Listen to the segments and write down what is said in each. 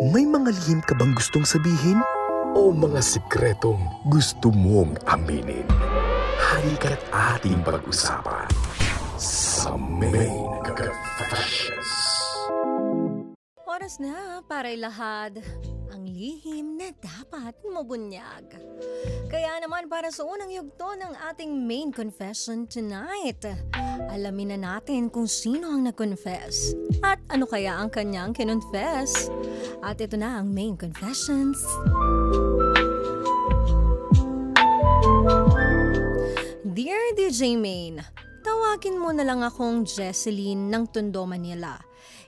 May mga lihim ka bang gustong sabihin? O mga sikretong gusto mong aminin? Halika't ating pag-usapan sa Main Confessions. Oras na para ilahad ang lihim na dapat mabunyag. Kaya naman para sa unang yugto ng ating main confession tonight, alamin na natin kung sino ang nag-confess at ano kaya ang kanyang kinonfess. At ito na ang main confessions. Dear DJ Main, tawagin mo na lang akong Jesseline ng Tondo, Manila.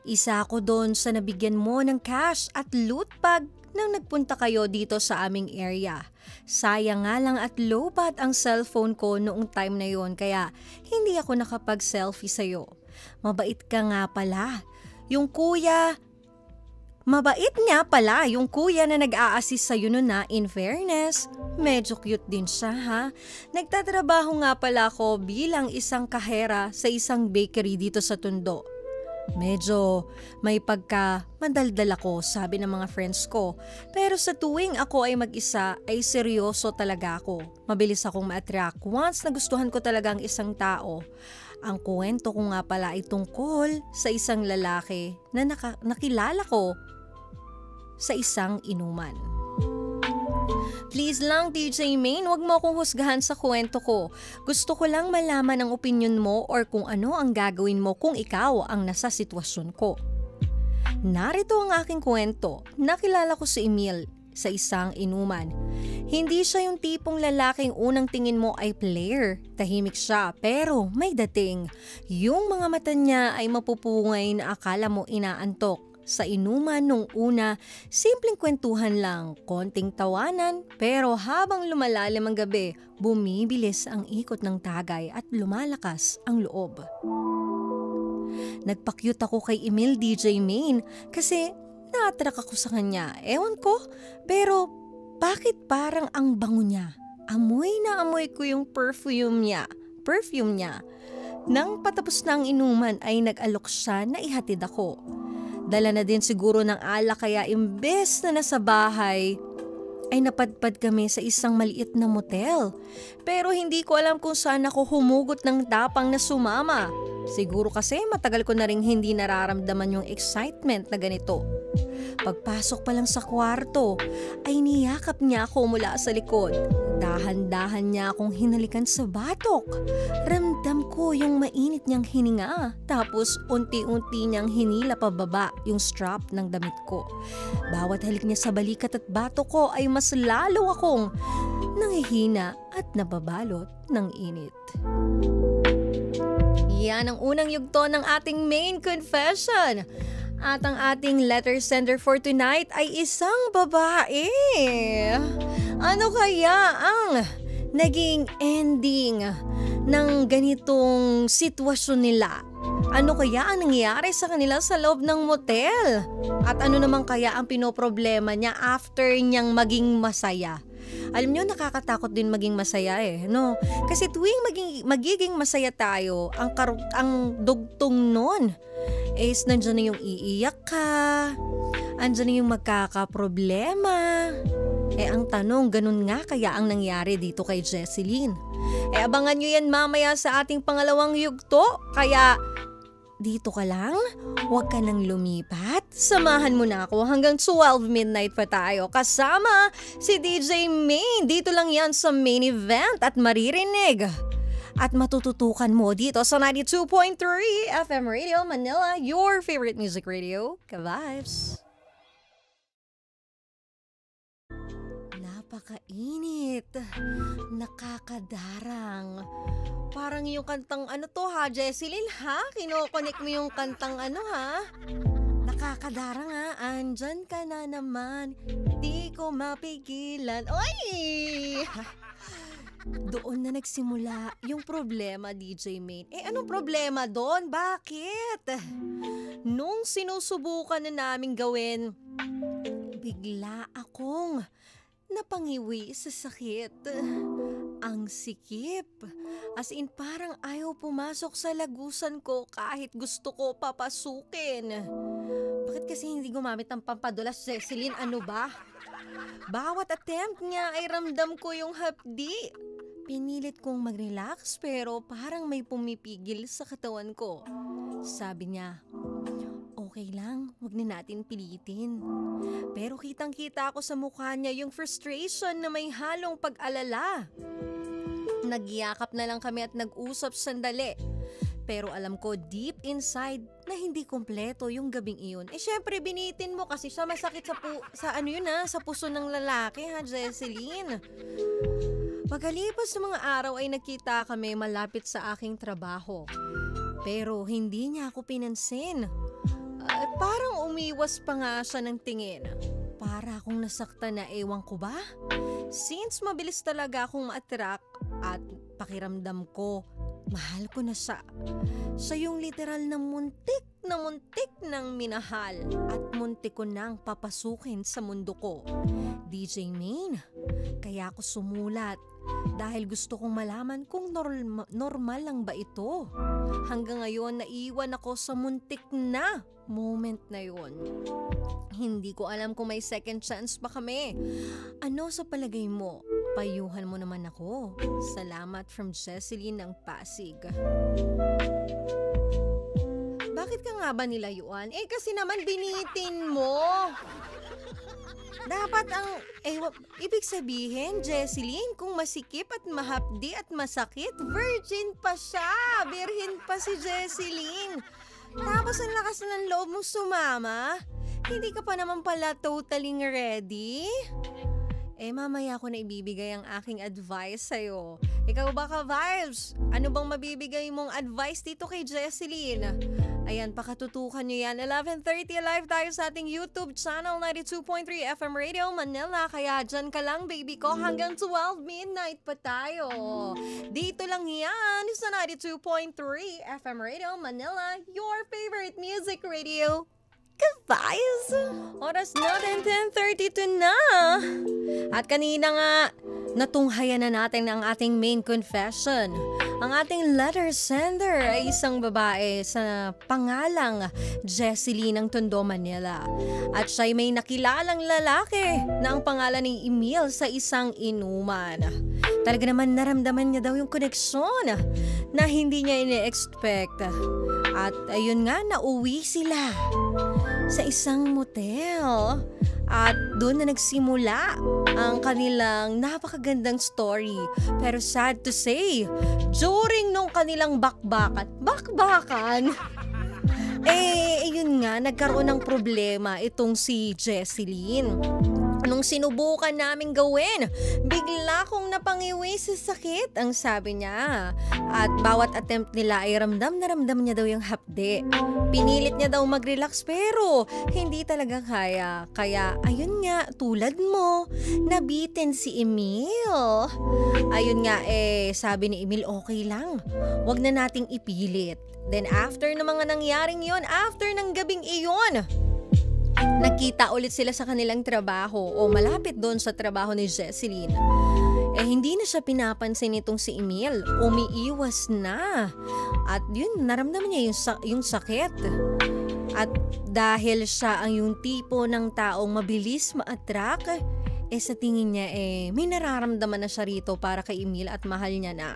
Isa ako doon sa nabigyan mo ng cash at loot bag nang nagpunta kayo dito sa aming area. Sayang nga lang at lowbat ang cellphone ko noong time na yon kaya hindi ako nakapag-selfie sa'yo. Mabait nga pala yung kuya na nag-a-assist sa'yo nun na, in fairness. Medyo cute din siya ha. Nagtatrabaho nga pala ako bilang isang kahera sa isang bakery dito sa Tondo. Medyo may pagka-madaldal ako, sabi ng mga friends ko. Pero sa tuwing ako ay mag-isa ay seryoso talaga ako. Mabilis akong ma-attract once nagustuhan ko talaga ang isang tao. Ang kwento ko nga pala ay tungkol sa isang lalaki na nakilala ko sa isang inuman. Please lang DJ Main, wag mo akong husgahan sa kwento ko. Gusto ko lang malaman ang opinion mo or kung ano ang gagawin mo kung ikaw ang nasa sitwasyon ko. Narito ang aking kwento. Nakilala ko si Emil sa isang inuman. Hindi siya yung tipong lalaking unang tingin mo ay player. Tahimik siya pero may dating. Yung mga mata niya ay mapupungay na akala mo inaantok. Sa inuman nung una, simpleng kwentuhan lang, konting tawanan, pero habang lumalalim ang gabi, bumibilis ang ikot ng tagay at lumalakas ang loob. Nagpa-cute ako kay Emil DJ Main kasi na-attract ako sa kanya. Ewan ko, pero bakit parang ang bango niya? Amoy na amoy ko yung perfume niya. Nang patapos na ang inuman ay nag-alok siya na ihatid ako. Dala na din siguro ng alak kaya imbes na nasa bahay ay napadpad kami sa isang maliit na motel. Pero hindi ko alam kung saan ako humugot ng tapang na sumama. Siguro kasi matagal ko na rin hindi nararamdaman yung excitement na ganito. Pagpasok pa lang sa kwarto ay niyakap niya ako mula sa likod. Dahan-dahan niya akong hinalikan sa batok. Ramdam ko yung mainit niyang hininga. Tapos unti-unti niyang hinila pababa yung strap ng damit ko. Bawat halik niya sa balikat at batok ko ay mas lalo akong nangihina at nababalot ng init. Yan ang unang yugto ng ating main confession. At ang ating letter sender for tonight ay isang babae. Ano kaya ang naging ending ng ganitong sitwasyon nila? Ano kaya ang nangyari sa kanila sa loob ng motel? At ano naman kaya ang pinoproblema niya after niyang maging masaya? Alam niyo, nakakatakot din maging masaya no? Kasi tuwing magiging masaya tayo, ang dugtong nun is nandyan na yung iiyak ka, andyan na yung magkakaproblema. Ang tanong, ganun nga kaya ang nangyari dito kay Jesseline? Abangan nyo yan mamaya sa ating pangalawang yugto, kaya dito ka lang, huwag ka nang lumipat. Samahan mo na ako hanggang 12 midnight pa tayo kasama si DJ Main. Dito lang yan sa main event at maririnig at matututukan mo dito sa 92.3 FM Radio Manila, your favorite music radio, Ka-Vibes. Napakainit, nakakadarang. Parang yung kantang ano to ha, Jesseline ha? Kinokonek mo yung kantang ano ha? Nakakadarang ha, andyan ka na naman, di ko mapigilan. Oy! Doon na nagsimula yung problema, DJ Main. Anong problema doon? Bakit? Nung sinusubukan na namin gawin, bigla akong napangiwi sa sakit. Ang sikip. As in parang ayaw pumasok sa lagusan ko kahit gusto ko papasukin. Bakit kasi hindi gumamit ng pampadulas, Jesseline? Ano ba? Bawat attempt niya ay ramdam ko yung hapdi. Pinilit kong mag-relax pero parang may pumipigil sa katawan ko. Sabi niya, okay lang, wag na natin pilitin. Pero kitang-kita ako sa mukha niya yung frustration na may halong pag-alala. Nagyakap na lang kami at nag-usap sandali. Pero alam ko deep inside na hindi kompleto yung gabing iyon. Syempre binitin mo kasi siya masakit sa puso ng lalaki, ha, Jesseline. Pagkalipas ng mga araw ay nakita kami malapit sa aking trabaho. Pero hindi niya ako pinansin. Parang umiwas pa nga siya ng tingin. Para akong nasaktan na, ewan ko ba? Since mabilis talaga akong ma-attract at pakiramdam ko, mahal ko na siya. Siya yung literal na muntik ng minahal at muntik ko nang papasukin sa mundo ko. DJ Maine, kaya ako sumulat dahil gusto kong malaman kung normal lang ba ito. Hanggang ngayon naiwan ako sa muntik na moment na yon. Hindi ko alam kung may second chance pa kami. Ano sa palagay mo? Payuhan mo naman ako. Salamat from Jesseline ng Pasig. Bakit ka nga ba nilayuan? Kasi naman binitin mo. Dapat ibig sabihin, Jesseline, kung masikip at mahapdi at masakit, virgin pa siya. Birhin pa si Jesseline. Tapos ang lakas ng loob mong sumama. Hindi ka pa naman pala totally ready? Mamaya ko na ibibigay ang aking advice sa'yo. Ikaw ba ka-vibes? Ano bang mabibigay mong advice dito kay Jesseline? Ayan, pakatutukan nyo yan. 11:30 live tayo sa ating YouTube channel, 92.3 FM Radio Manila. Kaya dyan ka lang, baby ko, hanggang 12 midnight pa tayo. Dito lang yan sa 92.3 FM Radio Manila, your favorite music radio. Guys, oras natin 10:32 na. At kanina nga, natunghayan na natin ang ating main confession. Ang ating letter sender ay isang babae sa pangalang Jesseline ng Tondo, Manila. At siya'y may nakilalang lalaki na ang pangalan ni Emil sa isang inuman. Talaga naman naramdaman niya daw yung koneksyon na hindi niya ini-expect. At ayun nga, nauwi sila sa isang motel. At doon na nagsimula ang kanilang napakagandang story. Pero sad to say, during nung kanilang bakbakan, yun nga, nagkaroon ng problema itong si Jesseline. Nung sinubukan namin gawin, bigla kong napangiwi sa sakit, ang sabi niya. At bawat attempt nila ay ramdam na ramdam niya daw yung hapde. Pinilit niya daw mag-relax pero hindi talaga kaya. Kaya ayun nga, tulad mo, nabitin si Emil. Ayun nga, sabi ni Emil, okay lang. Wag na nating ipilit. Then after ng mga nangyaring yon, after ng gabing iyon, nakita ulit sila sa kanilang trabaho o malapit doon sa trabaho ni Jesseline. Hindi na siya pinapansin itong si Emil. Umiiwas na. At yun, naramdaman niya yung sakit. At dahil siya ang yung tipo ng taong mabilis ma-attract, sa tingin niya may nararamdaman na siya rito para kay Emil at mahal niya na.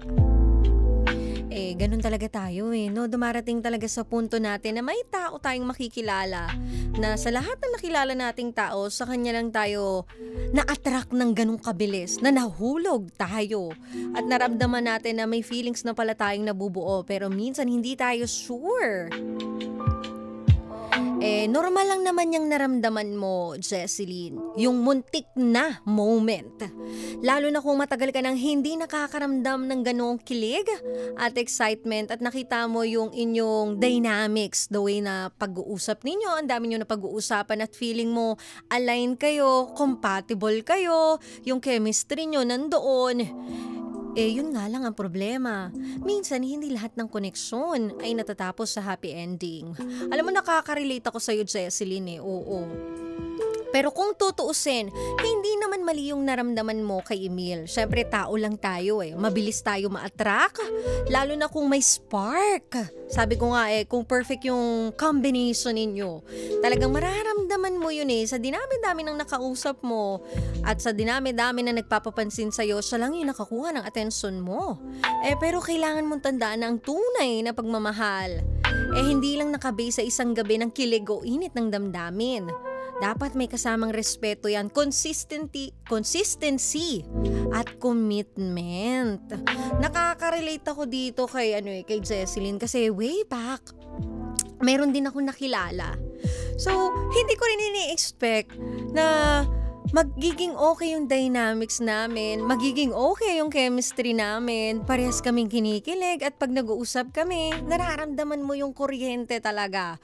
Ganun talaga tayo no? Dumarating talaga sa punto natin na may tao tayong makikilala na sa lahat ng nakilala nating tao, sa kanya lang tayo na-attract ng ganung kabilis, na nahulog tayo at naramdaman natin na may feelings na pala tayong nabubuo pero minsan hindi tayo sure. Normal lang naman yung naramdaman mo, Jesseline. Yung muntik na moment. Lalo na kung matagal ka nang hindi nakakaramdam ng ganong kilig at excitement at nakita mo yung inyong dynamics, the way na pag-uusap ninyo, ang dami nyo na pag-uusapan at feeling mo align kayo, compatible kayo, yung chemistry nyo nandoon. Yun nga lang ang problema. Minsan, hindi lahat ng koneksyon ay natatapos sa happy ending. Alam mo, nakaka-relate ako sa'yo, Jesseline. Oo. Pero kung tutuusin, hindi naman mali yung naramdaman mo kay Emil. Syempre tao lang tayo mabilis tayo ma-attract, lalo na kung may spark. Sabi ko nga kung perfect yung combination ninyo, talagang mararamdaman mo yun sa dinami-dami ng nakausap mo at sa dinami-dami na nagpapapansin sa'yo, siya lang yung nakakuha ng atensyon mo. Pero kailangan mong tandaan na ang tunay na pagmamahal hindi lang nakabase sa isang gabi ng kilig o init ng damdamin. Dapat may kasamang respeto yan, consistency at commitment. Nakaka-relate ako dito kay Jesseline kasi way back, meron din ako nakilala. So, hindi ko rin ini-expect na magiging okay yung dynamics namin, magiging okay yung chemistry namin, parehas kaming kinikilig at pag nag-uusap kami, nararamdaman mo yung kuryente talaga.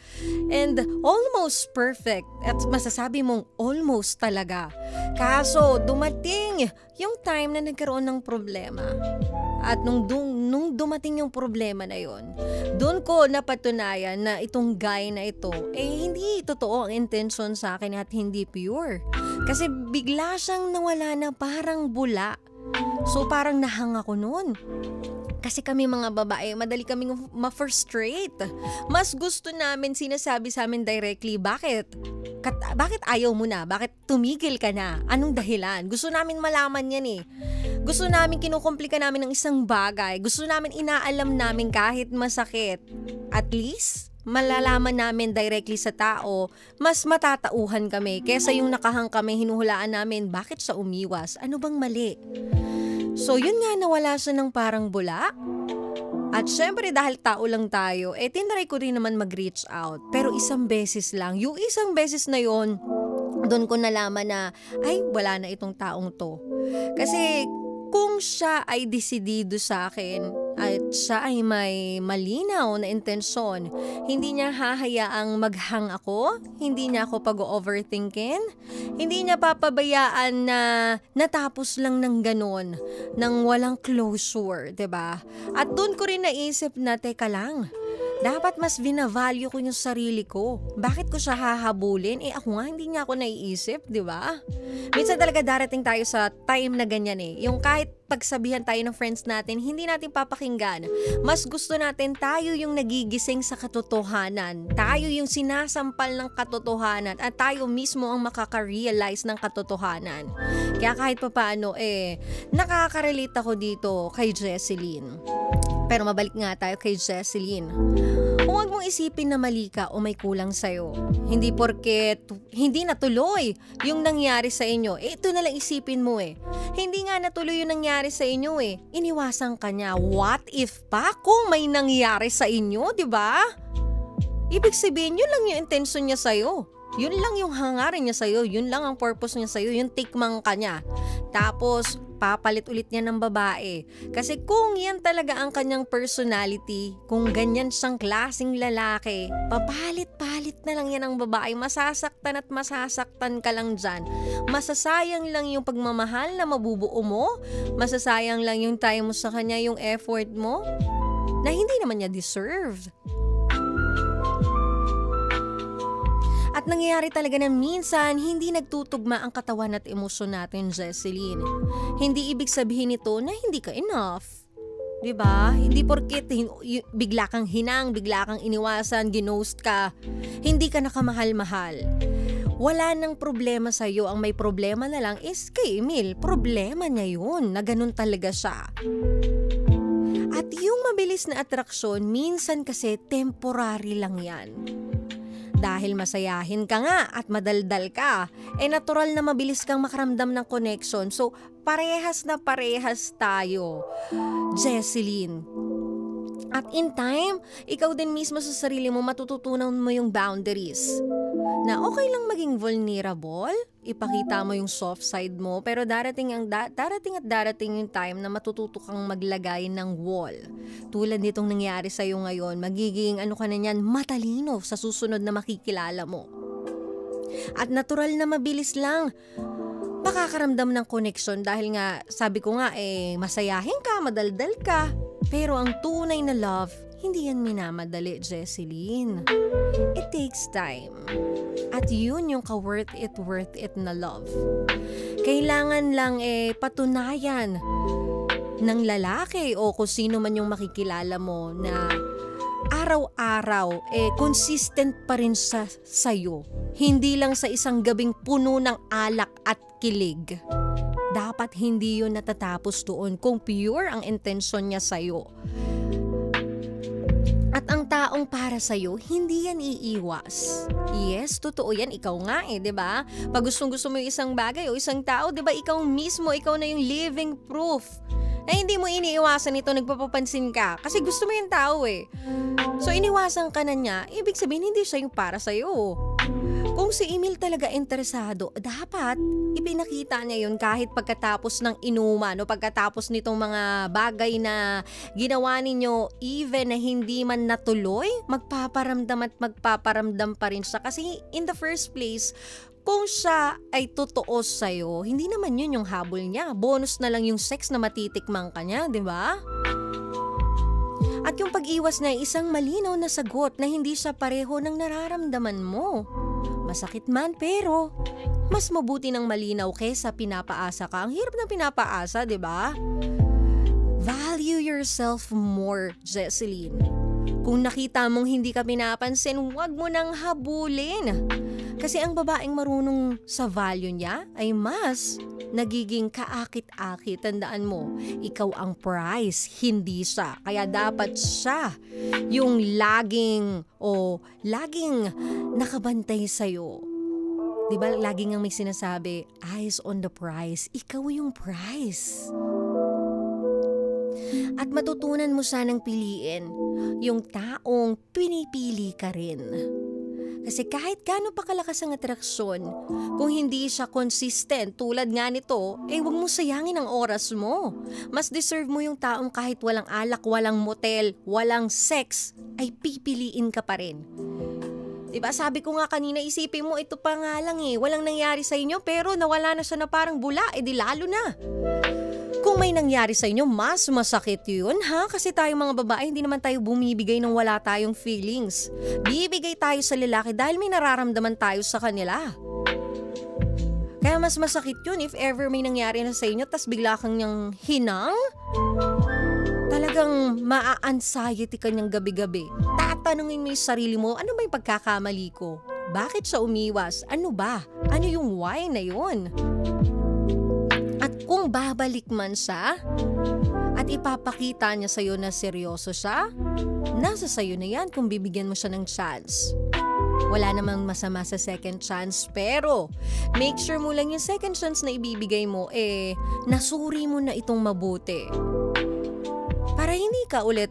And almost perfect at masasabi mong almost talaga. Kaso dumating yung time na nagkaroon ng problema. At nung dumating yung problema na yon, doon ko napatunayan na itong guy na ito, hindi totoo ang intention sa akin at hindi pure. Kasi bigla siyang nawala na parang bula. So parang nahang ako noon. Kasi kami mga babae, madali kaming ma-frustrate. Mas gusto namin sinasabi sa amin directly, bakit ayaw mo na? Bakit tumigil ka na? Anong dahilan? Gusto namin malaman yan Gusto namin kinukomplika namin ng isang bagay. Gusto namin inaalam namin kahit masakit. At least, malalaman namin directly sa tao, mas matatauhan kami kesa yung nakahang kami hinuhulaan namin bakit siya umiwas. Ano bang mali? So yun nga, nawala siya ng parang bula. At syempre dahil tao lang tayo, tinry ko rin naman mag-reach out. Pero isang beses lang. Yung isang beses na yon, doon ko nalaman na, wala na itong taong to. Kasi kung siya ay desidido sa akin at siya ay may malinaw na intensyon, hindi niya hahayaang maghang ako, hindi niya ako pag-overthinkin, hindi niya papabayaan na natapos lang ng ganon, nang walang closure, 'di ba? At doon ko rin naisip na, teka lang, dapat mas binavalue ko yung sarili ko. Bakit ko siya hahabulin? Ako nga, hindi niya ako naiisip, di ba? Minsan talaga darating tayo sa time na ganyan Yung kahit pagsabihan tayo ng friends natin, hindi natin papakinggan. Mas gusto natin tayo yung nagigising sa katotohanan. Tayo yung sinasampal ng katotohanan at tayo mismo ang makaka-realize ng katotohanan. Kaya kahit papaano, nakaka-relate ako dito kay Jesseline. Pero mabalik nga tayo kay Jesseline. Huwag mong isipin na mali ka o may kulang sa'yo. Hindi porket hindi natuloy yung nangyari sa inyo. Ito na lang isipin mo Hindi nga natuloy yung nangyari sa inyo Iniwasan ka niya. What if pa kung may nangyari sa inyo, di ba? Ibig sabihin, yun lang yung intention niya sa'yo. Yun lang yung hangarin niya sa'yo. Yun lang ang purpose niya sa'yo. Yung tikmang ka niya. Tapos, papalit ulit niya ng babae. Kasi kung yan talaga ang kanyang personality, kung ganyan siyang klaseng lalaki, papalit-palit na lang yan ng babae. Masasaktan at masasaktan ka lang dyan. Masasayang lang yung pagmamahal na mabubuo mo. Masasayang lang yung time mo sa kanya, yung effort mo, na hindi naman niya deserve. At nangyayari talaga na minsan, hindi nagtutugma ang katawan at emosyon natin, Jesseline. Hindi ibig sabihin nito na hindi ka enough. Diba? Hindi porket bigla kang hinang, bigla kang iniwasan, ginost ka, hindi ka nakamahal-mahal. Wala nang problema sa'yo. Ang may problema na lang is kay Emil. Problema niya yun, na ganun talaga siya. At yung mabilis na atraksyon, minsan kasi temporary lang yan. Dahil masayahin ka nga at madaldal ka, natural na mabilis kang makaramdam ng connection. So, parehas na parehas tayo, Jesseline. At in time, ikaw din mismo sa sarili mo matututunan mo yung boundaries. Na okay lang maging vulnerable, ipakita mo yung soft side mo, pero darating yung time na matututo kang maglagay ng wall. Tulad nitong nangyari sa'yo ngayon, magiging ka na niyan, matalino sa susunod na makikilala mo. At natural na mabilis lang makakaramdam ng connection dahil nga, sabi ko nga, masayahin ka, madaldal ka. Pero ang tunay na love, hindi yan minamadali, Jesseline. It takes time. At yun yung ka-worth it na love. Kailangan lang patunayan ng lalaki o kung sino man yung makikilala mo na araw-araw consistent pa rin sa sayo. Hindi lang sa isang gabing puno ng alak at kilig. Dapat hindi yun natatapos doon kung pure ang intensyon niya sa'yo. At ang taong para sa'yo, hindi yan iiwas. Yes, totoo yan. Ikaw nga diba? Pag gustong-gusto mo yung isang bagay o isang tao, diba ikaw mismo, ikaw na yung living proof na hindi mo iniiwasan ito, nagpapapansin ka. Kasi gusto mo yung tao So iniwasan ka na niya, ibig sabihin hindi siya yung para sa'yo. Kung si Emil talaga interesado, dapat ipinakita niya yun kahit pagkatapos ng inuman o pagkatapos nitong mga bagay na ginawa ninyo, even na hindi man natuloy, magpaparamdam pa rin siya. Kasi in the first place, kung siya ay totoo sa'yo, hindi naman yun yung habol niya. Bonus na lang yung sex na matitikmang ka niya, di ba? At yung pag-iwas na isang malinaw na sagot na hindi siya pareho ng nararamdaman mo. Masakit man pero mas mabuti ng malinaw kaysa pinapaasa ka. Ang hirap ng pinapaasa, di ba? Value yourself more, Jesseline. Kung nakita mong hindi ka pinapansin, huwag mo nang habulin. Kasi ang babaeng marunong sa value niya ay mas nagiging kaakit-akit. Tandaan mo, ikaw ang prize, hindi siya. Kaya dapat siya yung laging nakabantay sa'yo. Diba, laging ang may sinasabi, eyes on the prize. Ikaw yung prize. At matutunan mo sanang piliin yung taong pinipili ka rin. Kasi kahit gaano pa kalakas ang atraksyon, kung hindi siya consistent tulad nga nito, huwag mo sayangin ang oras mo. Mas deserve mo yung taong kahit walang alak, walang motel, walang sex, ay pipiliin ka pa rin. Diba sabi ko nga kanina, isipin mo ito pa nga lang walang nangyari sa inyo pero nawala na siya na parang bula, di lalo na. Kung may nangyari sa inyo, mas masakit yun, ha? Kasi tayong mga babae, hindi naman tayo bumibigay ng wala tayong feelings. Bibigay tayo sa lalaki dahil may nararamdaman tayo sa kanila. Kaya mas masakit yun if ever may nangyari na sa inyo tas bigla kang niyang hinang. Talagang maa-anxiety ka niyang gabi-gabi. Tatanungin mo yung sarili mo, ano ba yung pagkakamali ko? Bakit siya umiwas? Ano ba? Ano yung why na yun? At kung babalik man siya at ipapakita niya sa'yo na seryoso siya, nasa sa'yo na yan kung bibigyan mo siya ng chance. Wala namang masama sa second chance, pero make sure mo lang yung second chance na ibibigay mo, nasuri mo na itong mabuti. Para hindi ka ulit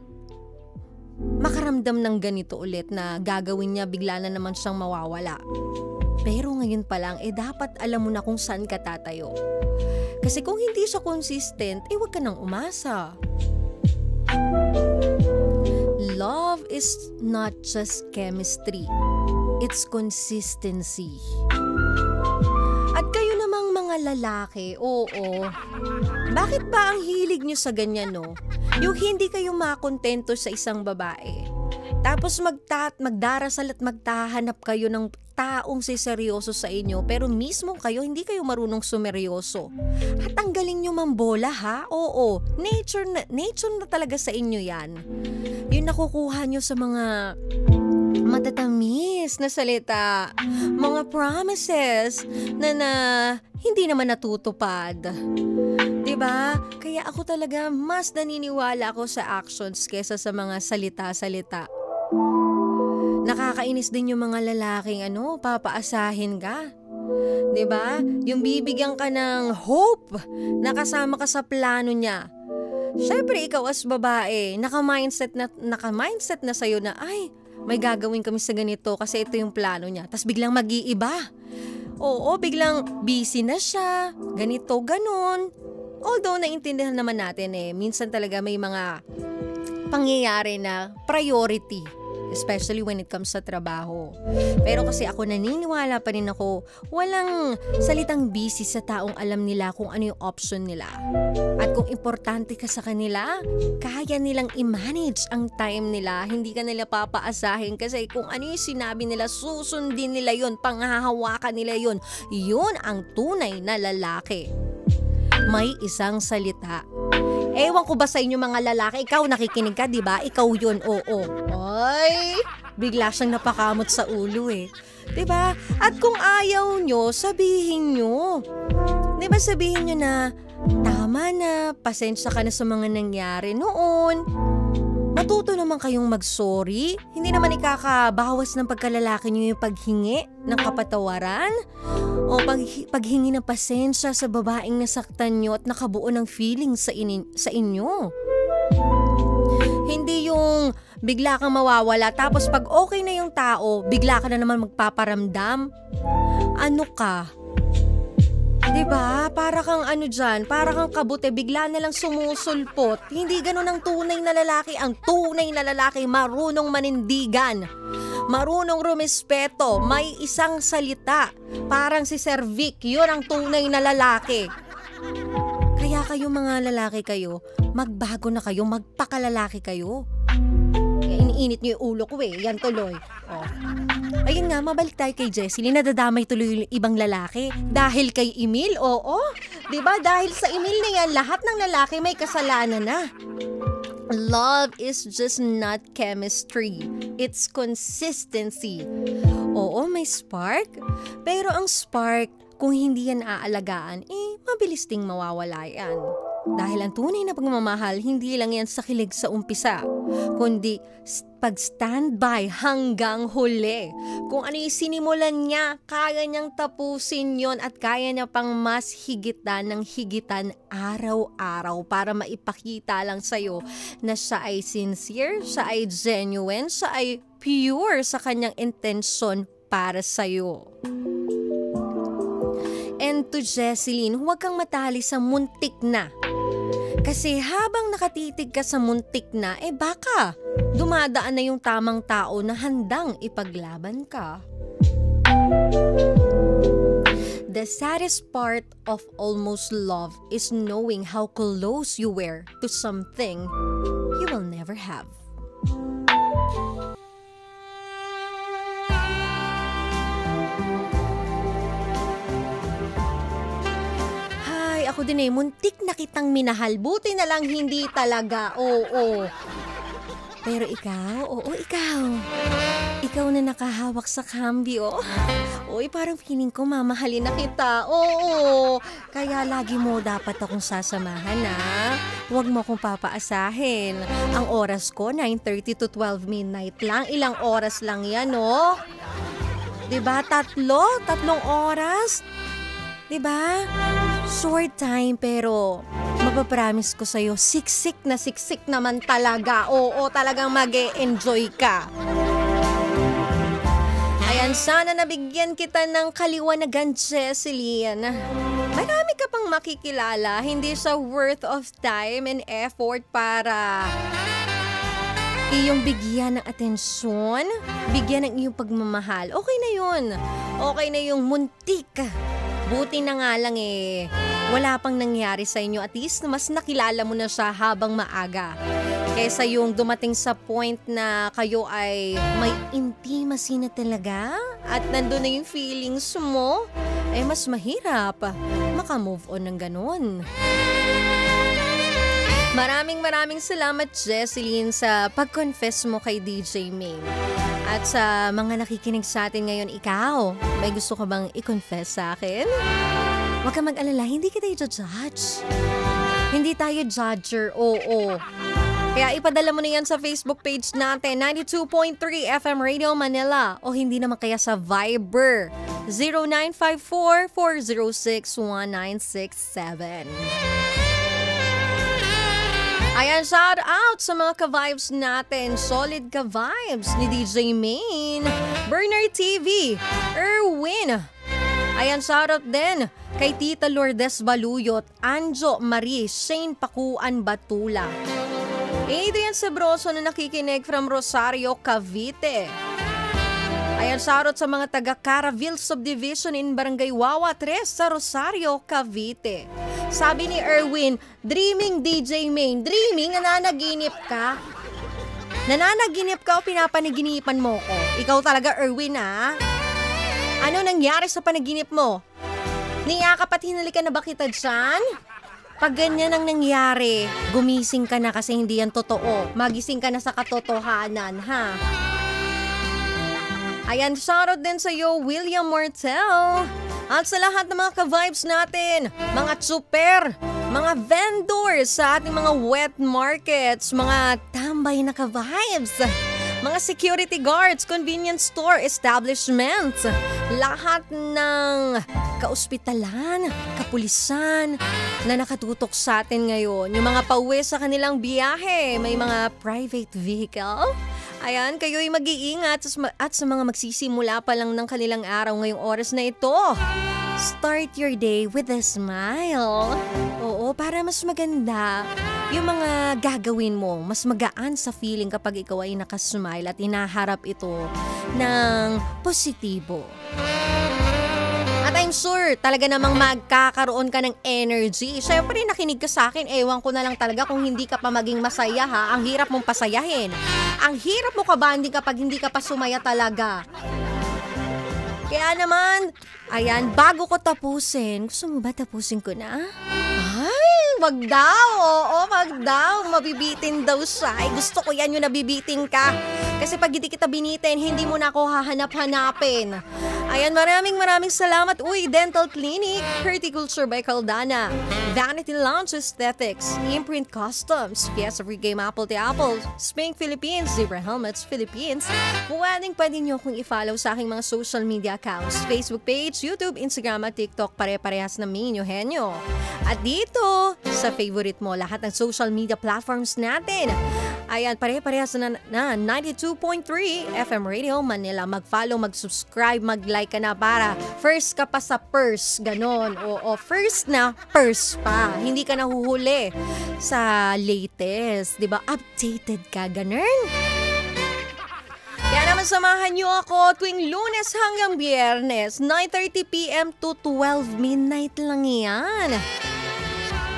makaramdam ng ganito ulit na gagawin niya bigla na naman siyang mawawala. Pero ngayon pa lang, dapat alam mo na kung saan ka tatayo. Kasi kung hindi siya consistent, huwag ka nang umasa. Love is not just chemistry. It's consistency. At kayo namang mga lalaki, bakit ba ang hilig nyo sa ganyan, no? Yung hindi kayo makontento sa isang babae. Tapos magdarasal at magtahanap kayo ng taong siseryoso sa inyo pero mismo kayo hindi kayo marunong sumeryoso. At ang galing nyo mambola, ha? Oo, nature na talaga sa inyo yan. Yung nakukuha nyo sa mga matatamis na salita, mga promises na hindi naman natutupad. Diba? Kaya ako talaga mas naniniwala ako sa actions kesa sa mga salita-salita. Nakakainis din yung mga lalaking papaasahin ka. 'Di ba? Yung bibigyan ka ng hope na kasama ka sa plano niya. Syempre ikaw as babae, naka-mindset na sa'yo na may gagawin kami sa ganito kasi ito yung plano niya. Tapos biglang mag-iiba. Oo, biglang busy na siya, ganito, ganun. Although naintindihan naman natin minsan talaga may mga pangyayari na priority. especially when it comes sa trabaho. Pero kasi ako naniniwala pa rin ako, walang salitang busy sa taong alam nila kung ano yung option nila. At kung importante ka sa kanila, kaya nilang i-manage ang time nila. Hindi ka nila papaasahin kasi kung ano yung sinabi nila, susundin nila yun, panghahawakan nila yun. Yun ang tunay na lalaki. May isang salita. Ewan ko ba sa inyo mga lalaki, ikaw nakikinig ka, di ba? Ikaw yun, oo. Ay, bigla siyang napakamot sa ulo eh. Di ba? At kung ayaw nyo, sabihin nyo. Di ba sabihin nyo na, tama na, pasensya ka na sa mga nangyari noon. Matuto naman kayong mag-sorry. Hindi naman ikakabawas ng pagkalalaki nyo yung paghingi ng kapatawaran o paghingi ng pasensya sa babaeng nasaktan nyo at nakabuo ng feeling sa inyo. Hindi yung bigla kang mawawala tapos pag okay na yung tao, bigla ka na naman magpaparamdam. Ano ka? Diba? Para kang ano dyan, para kang kabute, bigla na lang sumusulpot. Hindi ganun ang tunay na lalaki. Ang tunay na lalaki, marunong manindigan. Marunong rumispeto. May isang salita. Parang si Sir Vic, yun ang tunay na lalaki. Kaya kayo mga lalaki kayo, magbago na kayo, magpakalalaki kayo. Kaya iniinit niyo yung ulo ko eh, yan tuloy. Oh. Ayun nga, mabalik tayo kay Jesseline. Nadadamay tuloy yung ibang lalaki. Dahil kay Emil, oo. Diba? Dahil sa Emil na yan, lahat ng lalaki may kasalanan na. Love is just not chemistry. It's consistency. Oo, may spark. Pero ang spark, kung hindi yan aalagaan, mabilis ding mawawala yan. Dahil ang tunay na pagmamahal, hindi lang yan sa kilig sa umpisa, kundi pag-standby hanggang huli. Kung ano yung sinimulan niya, kaya niyang tapusin yon at kaya niya pang mas higitan ng higitan araw-araw para maipakita lang sa'yo na siya ay sincere, siya ay genuine, siya ay pure sa kanyang intensyon para sa'yo. And to Jesseline, huwag kang matali sa muntik na. Kasi habang nakatitig ka sa muntik na, baka dumadaan na yung tamang tao na handang ipaglaban ka. The saddest part of almost love is knowing how close you were to something you will never have. Ako din muntik na kitang minahal. Buti na lang hindi talaga. Oo. Pero ikaw, ikaw. Ikaw na nakahawak sa kambyo. Uy, parang feeling ko mamahalin na kita. Oo. Kaya lagi mo dapat akong sasamahan na. Huwag mo akong papaasahin. Ang oras ko, 9:30 to 12 midnight lang. Ilang oras lang yan, no? Diba? Tatlong oras? Diba? Short time pero mapapromise ko sa'yo, siksik naman talaga. Oo, talagang mag-e-enjoy ka. Ayan, sana nabigyan kita ng kaliwanagan, Jesseline. Marami ka pang makikilala, hindi siya worth of time and effort para iyong bigyan ng atensyon, bigyan ng iyong pagmamahal. Okay na yun. Okay na yung muntik. Buti na nga lang wala pang nangyari sa inyo. At least mas nakilala mo na siya habang maaga. Kaysa yung dumating sa point na kayo ay may intimacy na talaga at nandun na yung feelings mo, mas mahirap makamove on ng ganun. Maraming salamat, Jesseline, sa pag-confess mo kay DJ Maine. At sa mga nakikinig sa atin ngayon, ikaw, may gusto ka bang i-confess sa akin? Huwag kang mag-alala, hindi kita i-judge. Hindi tayo judger, oo. Kaya ipadala mo na yan sa Facebook page natin, 92.3 FM Radio Manila. O hindi naman kaya sa Viber, 0954-406-1967. Ayan, shout out sa mga ka-vibes natin. Solid ka-vibes ni DJ Maine, Bernard TV, Erwin. Ayan, shout out din kay Tita Lourdes Baluyot, Anjo Marie, Shane Pakuan Batula. Adrian Sabroso na nakikinig from Rosario, Cavite. Ayan, shoutout sa mga taga Caraville Subdivision in Barangay Wawa 3 sa Rosario, Cavite. Sabi ni Erwin, dreaming DJ Main. Dreaming? Nananaginip ka? Nananaginip ka o pinapanaginipan mo ko? Ikaw talaga, Erwin, ha? Ano nangyari sa panaginip mo? Niyakap at hinalikan na ba kita dyan? Pag ganyan ang nangyari, gumising ka na kasi hindi yan totoo. Magising ka na sa katotohanan, ha? Ayan, shoutout din sa iyo, William Martel. At sa lahat ng mga ka-vibes natin, mga super, mga vendors sa ating mga wet markets, mga tambay na ka-vibes, mga security guards, convenience store establishments, lahat ng kaospitalan, kapulisan na nakatutok sa atin ngayon. Yung mga pauwi sa kanilang biyahe, may mga private vehicle. Ayan, kayo'y mag-iingat at sa mga magsisimula pa lang ng kanilang araw ngayong oras na ito. Start your day with a smile. Oo, para mas maganda yung mga gagawin mo. Mas magaan sa feeling kapag ikaw ay nakasmile at hinaharap ito ng positibo. At I'm sure talaga namang magkakaroon ka ng energy. Siyempre nakinig ka sa akin, ewan ko na lang talaga kung hindi ka pa maging masaya ha. Ang hirap mong pasayahin. Ang hirap mo kabanding kapag hindi ka pa sumaya talaga. Kaya naman, ayan, bago ko tapusin, gusto mo ba tapusin ko na? Ay, wag daw. Oo, wag daw. Mabibitin daw siya. Ay, gusto ko yan yung nabibitin ka. Kasi pag hindi kita binitin, hindi mo na ako hahanap-hanapin. Ayan, maraming salamat. Uy, Dental Clinic, Horticulture by Caldana, Vanity Lounge Aesthetics, Imprint Customs, Fiesta Free Game Apple to Apple, Spink Philippines, Zebra Helmets Philippines. Pwede nyo akong i-follow sa aking mga social media accounts, Facebook page, YouTube, Instagram at TikTok, pare-parehas na Minyo Henyo. At dito, sa favorite mo, lahat ng social media platforms natin. Ayan, pare-parehas na 92.3 FM Radio Manila. Mag-follow, mag-subscribe, mag-like ka na para first ka pa sa purse, ganon. O first na purse pa. Hindi ka nahuhuli sa latest, di ba? Updated ka, ganon. Kaya naman samahan niyo ako tuwing Lunes hanggang Biyernes, 9:30 p.m. to 12 midnight lang yan.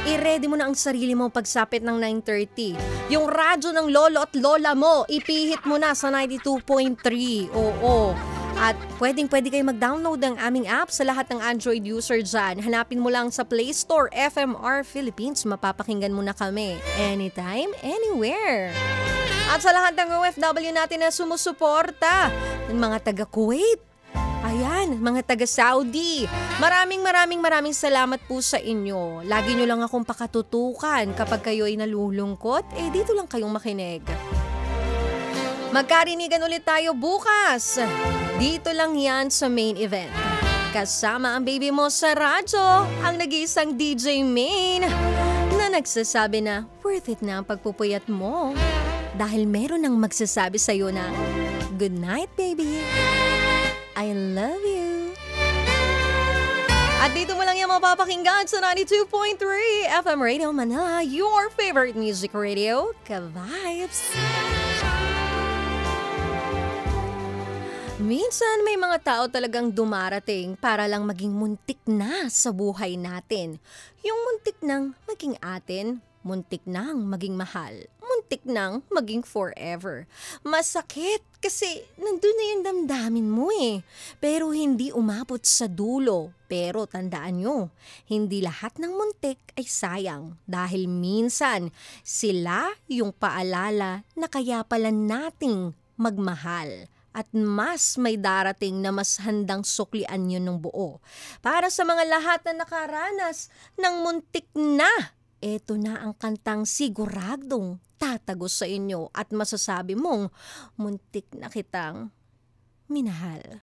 I-ready mo na ang sarili mo pagsapit ng 9:30. Yung radyo ng lolo at lola mo, ipihit mo na sa 92.3. Oo. At pwede kayo mag-download ng aming app sa lahat ng Android user dyan. Hanapin mo lang sa Play Store, FMR Philippines. Mapapakinggan mo na kami. Anytime, anywhere. At sa lahat ng OFW natin na sumusuporta, ng mga taga-Kuwait, ayan, mga taga-Saudi. Maraming salamat po sa inyo. Lagi nyo lang akong pakatutukan kapag kayo ay nalulungkot, dito lang kayong makinig. Magkarinigan ulit tayo bukas. Dito lang yan sa main event. Kasama ang baby mo sa radyo, ang nag-iisang DJ Main, na nagsasabi na worth it na ang pagpupuyat mo. Dahil meron nang magsasabi sa'yo na, good night, baby. I love you. At dito mo lang yung mapapakinggan sa 92.3 FM Radio Manila, your favorite music radio, Ka-Vibes. Minsan may mga tao talagang dumarating para lang maging muntik na sa buhay natin. Yung muntik nang maging atin, muntik nang maging mahal, muntik nang maging forever. Masakit kasi nandun na yung damdamin mo pero hindi umabot sa dulo. Pero tandaan nyo, hindi lahat ng muntik ay sayang dahil minsan sila yung paalala na kaya pala nating magmahal. At mas may darating na mas handang suklian yun ng buo. Para sa mga lahat na nakaranas ng muntik na, eto na ang kantang siguradong tatagos sa inyo at masasabi mong muntik na kitang minahal.